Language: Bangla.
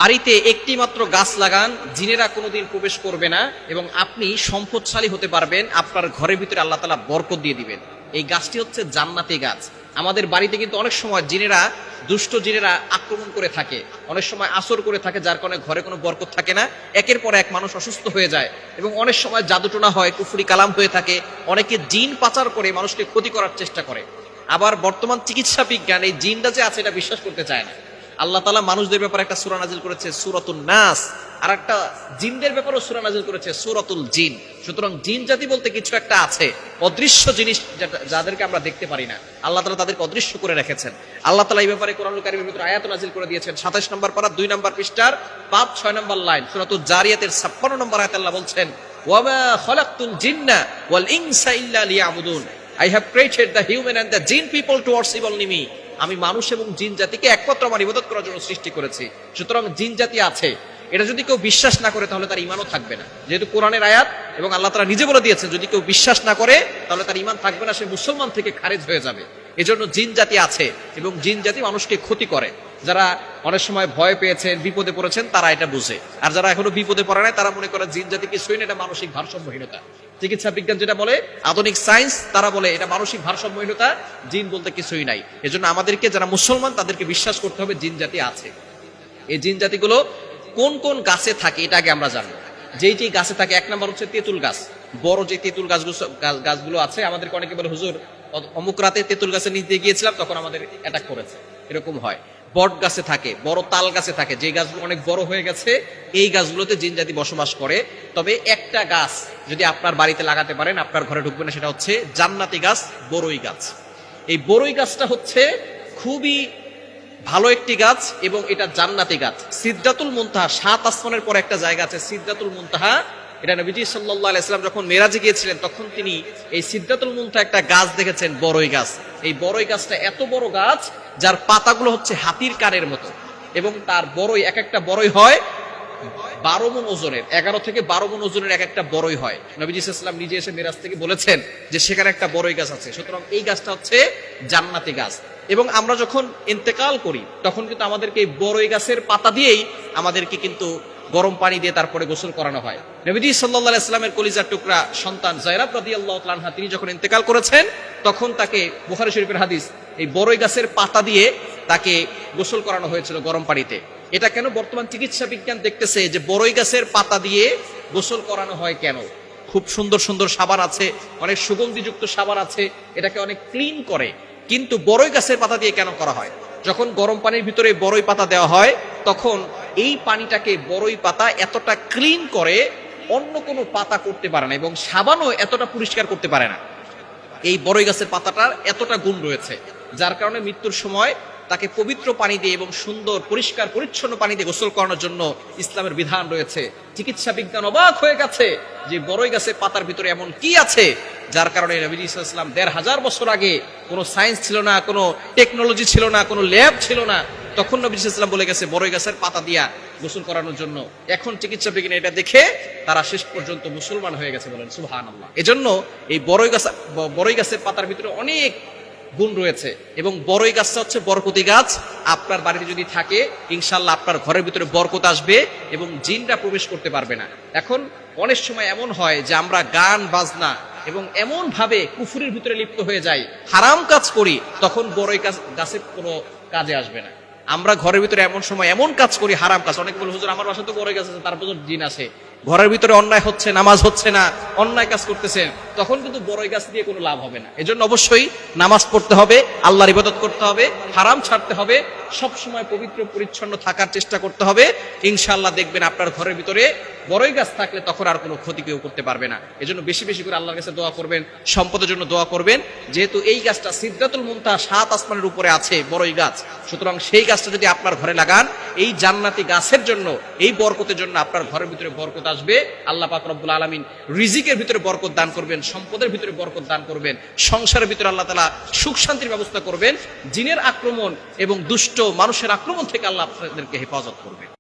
বাড়িতে একটি মাত্র গাছ লাগান, জিনেরা কোনোদিন প্রবেশ করবে না এবং আপনি সম্পদশালী হতে পারবেন। আপনার ঘরের ভিতরে আল্লাহ তাআলা বরকত দিয়ে দিবেন। এই গাছটি হচ্ছে জান্নাতি গাছ। আমাদের বাড়িতে কিন্তু অনেক সময় জিনেরা, দুষ্ট জিনেরা আক্রমণ করে থাকে, অনেক সময় আসর করে থাকে, যার কারণে ঘরে কোনো বরকত থাকে না। একের পর এক মানুষ অসুস্থ হয়ে যায় এবং অনেক সময় জাদুটোনা হয়, কুফরি কালাম হয়ে থাকে। অনেকে জিন পাচার করে মানুষকে ক্ষতি করার চেষ্টা করে। আবার বর্তমান চিকিৎসা বিজ্ঞান এই জিনটা যে আছে এটা বিশ্বাস করতে চায় না। আল্লাহ তাআলা মানুষদের ব্যাপারে একটা সূরা নাজিল করেছে সূরাতুন নাস, আর একটা জিনদের ব্যাপারেও সূরা নাজিল করেছে সূরাতুল জিন। সুতরাং জিন জাতি বলতে কিছু একটা আছে, অদৃশ্য জিনিস, যাদেরকে আমরা দেখতে পারি না। আল্লাহ তাআলা তাদেরকে অদৃশ্য করে রেখেছেন। আল্লাহ তাআলা এই ব্যাপারে কোরআনুল কারীমের ভিতরে আয়াত নাজিল করে দিয়েছেন। ২৭ নম্বর পারা ২ নম্বর পৃষ্ঠার ৫-৬ নম্বর লাইন, সূরাতুল জারিয়াতের ৫৬ নম্বর আয়াতে আল্লাহ বলছেন, ওয়া মা খালাকতুল জিন্না ওয়াল ইনসা ইল্লা লিয়াবুদুন। I have created the human and the jinn people to worship only me. আমি মানুষ এবং জিন জাতিকে একমাত্র আমার ইবাদত করার জন্য সৃষ্টি করেছি। সুতরাং জিন জাতি আছে, এটা যদি কেউ বিশ্বাস না করে তাহলে তার ঈমানও থাকবে না। যেহেতু কোরআনের আয়াত এবং আল্লাহ তাআলা নিজে বলে দিয়েছেন, যদি কেউ বিশ্বাস না করে তাহলে তার ঈমান থাকবে না, সে মুসলমান থেকে খারিজ হয়ে যাবে। এজন্য জিন জাতি আছে এবং জিন জাতি মানুষকে ক্ষতি করে। যারা অনেক সময় ভয় পেয়েছেন, বিপদে পড়েছেন, তারা এটা বুঝে। আর যারা এখনো বিপদে পড়ে নাই তারা মনে করে জিন জাতি কিছুই না, এটা মানসিক ভারসাম্যহীনতা। চিকিৎসা বিজ্ঞান যেটা বলে, আধুনিক সায়েন্স, তারা বলে এটা মানসিক ভারসাম্যহীনতা, জিন বলতে কিছুই নাই। এজন্য আমাদেরকে, যারা মুসলমান, তাদেরকে বিশ্বাস করতে হবে জিন জাতি আছে। এই জিন জাতিগুলো কোন কোন গাছে থাকে এটা আগে আমরা জানবো। যেই গাছে থাকে, এক নম্বর হচ্ছে তেঁতুল গাছ। বড় যে তেঁতুল গাছগুলো আছে, আমাদেরকে অনেকে বলে, হুজুর অমুক রাতে তেঁতুল গাছের নিচ দিয়ে গিয়েছিলাম, তখন আমাদের অ্যাটাক করেছে, এরকম হয়। বট গাছে থাকে, বড় তাল গাছে থাকে, যে গাছগুলো অনেক বড় হয়ে গেছে, এই গাছগুলোতে জিন জাতি বসবাস করে। তবে একটা গাছ যদি আপনার বাড়িতে লাগাতে পারেন, আপনার ঘরে ঢুকবে না, সেটা হচ্ছে জান্নাতি গাছ, বড়ই গাছ। এই বড়ই গাছটা হচ্ছে খুবই ভালো একটি গাছ এবং এটা জান্নাতি গাছ। সিদরাতুল মুনতাহা, ৭ আসমানের পরে একটা জায়গা আছে সিদরাতুল মুনতাহা। এটা নবীজি সাল্লাল্লাহু আলাইহি ওয়াসাল্লাম যখন মেরাজে গিয়েছিলেন, তখন তিনি এই সিদরাতুল মুনতাহা একটা গাছ দেখেছেন, বড়ই গাছ। এই বড়ই গাছটা এত বড় গাছ, যার পাতাগুলো হচ্ছে হাতির কানের মতো, এবং তার বড়ই, এক একটা বড়ই হয় ১২ মণ ওজনের, ১১ থেকে ১২ মণ ওজনের এক একটা বড়ই হয়। নবীজি সাল্লাল্লাহু আলাইহি ওয়াসাল্লাম নিজে এসে মেরাজ থেকে বলেছেন যে সেখানে একটা বড়ই গাছ আছে। সুতরাং এই গাছটা হচ্ছে জান্নাতি গাছ। এবং আমরা যখন ইন্তেকাল করি, তখন কিন্তু আমাদেরকে এই বড়ই গাছের পাতা দিয়েই আমাদেরকে কিন্তু গরম পানি দিয়ে তারপরে গোসল করানো হয়। নবীজি সাল্লাল্লাহু আলাইহি ওয়াসাল্লামের কলিজার টুকরা সন্তান যায়েরাব রাদিয়াল্লাহু তাআলা আনহা, তিনি যখন ইন্তেকাল করেছেন, তখন তাকে, বুখারী শরীফের হাদিস, এই বড়ই গাছের পাতা দিয়ে তাকে গোসল করানো হয়েছিল গরম পানিতে। এটা কেন? বর্তমান চিকিৎসা বিজ্ঞান দেখতেছে যে বড়ই গাছের পাতা দিয়ে গোসল করানো হয় কেন। খুব সুন্দর সুন্দর সাবান আছে, অনেক সুগন্ধিযুক্ত সাবান আছে, এটাকে অনেক ক্লিন করে। কিন্তু বড়ই গাছের পাতা দিয়ে কেন করা হয়? যখন গরম পানির ভিতরে বড়ই পাতা দেওয়া হয়, তখন এই পানিটাকে বড়ই পাতা এতটা ক্লিন করে, অন্য কোনো পাতা করতে পারে না, এবং সাবানও এতটা পরিষ্কার করতে পারে না। এই বড়ই গাছের পাতাটার এতটা গুণ রয়েছে, যার কারণে মৃত্যুর সময় তাকে পবিত্র পানি দিয়ে এবং সুন্দর পরিষ্কার পরিচ্ছন্ন পানি দিয়ে গোসল করানোর জন্য ইসলামের বিধান রয়েছে। চিকিৎসা বিজ্ঞান অবাক হয়ে গেছে যে বড়ই গাছের পাতার ভিতরে এমন কি আছে, যার কারণে নবীজি সাল্লাল্লাহু আলাইহি ওয়াসাল্লাম ১৫০০ বছর আগে কোনো সায়েন্স ছিল না, কোনো টেকনোলজি ছিল না, কোনো ল্যাব ছিল না, তখন নবীজি সাল্লাল্লাহু আলাইহি ওয়াসাল্লাম বলে গেছে বড়ই গাছের পাতা দিয়া গোসল করানোর জন্য। এখন চিকিৎসা বিজ্ঞান এটা দেখে তারা শেষ পর্যন্ত মুসলমান হয়ে গেছে, বলেন সুবহানাল্লাহ। এজন্য এই বড়ই গাছের পাতার ভিতরে অনেক গুণ রয়েছে, এবং বড়ই গাছটা হচ্ছে বরকতি গাছ। আপনার বাড়িতে যদি থাকে, ইনশাআল্লাহ আপনার ঘরের ভিতরে বরকত আসবে এবং জিনরা প্রবেশ করতে পারবে না। এখন অনেক সময় এমন হয় যে আমরা গান বাজনা এবং এমন ভাবে কুফরির ভিতরে লিপ্ত হয়ে যাই, হারাম কাজ করি, তখন বড়ই গাছের কোনো কাজে আসবে না। আমরা ঘরের ভিতরে এমন সময় এমন কাজ করি, হারাম কাজ। অনেকে বলে, হুজুর আমার বাসা তো বড়ই গাছ আছে, তারপর জিন আছে। ঘরের ভিতরে অন্যায় হচ্ছে, নামাজ হচ্ছে না, অন্যায় কাজ করতেছেন, তখন কিন্তু বড়ই গাছ দিয়ে কোনো লাভ হবে না। এজন্য অবশ্যই নামাজ পড়তে হবে, আল্লাহর ইবাদত করতে হবে, হারাম ছাড়তে হবে, সব সময় পবিত্র পরিচ্ছন্ন থাকার চেষ্টা করতে হবে। ইনশাআল্লাহ দেখবেন আপনার ঘরের ভিতরে বড়ই গাছ থাকলে তখন আর কোনো ক্ষতি কেউ করতে পারবে না। এজন্য বেশি বেশি করে আল্লাহর কাছে দোয়া করবেন, সম্পদের জন্য দোয়া করবেন। যেহেতু এই গাছটা সিদরাতুল মুনতাহা ৭ আসমানের উপরে আছে, বড়ই গাছ, সুতরাং সেই গাছটা যদি আপনার ঘরে লাগান, এই জান্নাতি গাছের জন্য, এই বরকতের জন্য আপনার ঘরের ভিতরে বরকত আসবে। আল্লাহ পাক রব্বুল আলামিন রিজিকের ভিতরে বরকত দান করবেন, সম্পদের ভিতরে বরকত দান করবেন, সংসারের ভিতরে আল্লাহ তাআলা সুখ শান্তির ব্যবস্থা করবেন, জিনের আক্রমণ এবং দুষ্ট মানুষের আক্রমণ থেকে আল্লাহ আপনাদেরকে হেফাজত করবেন।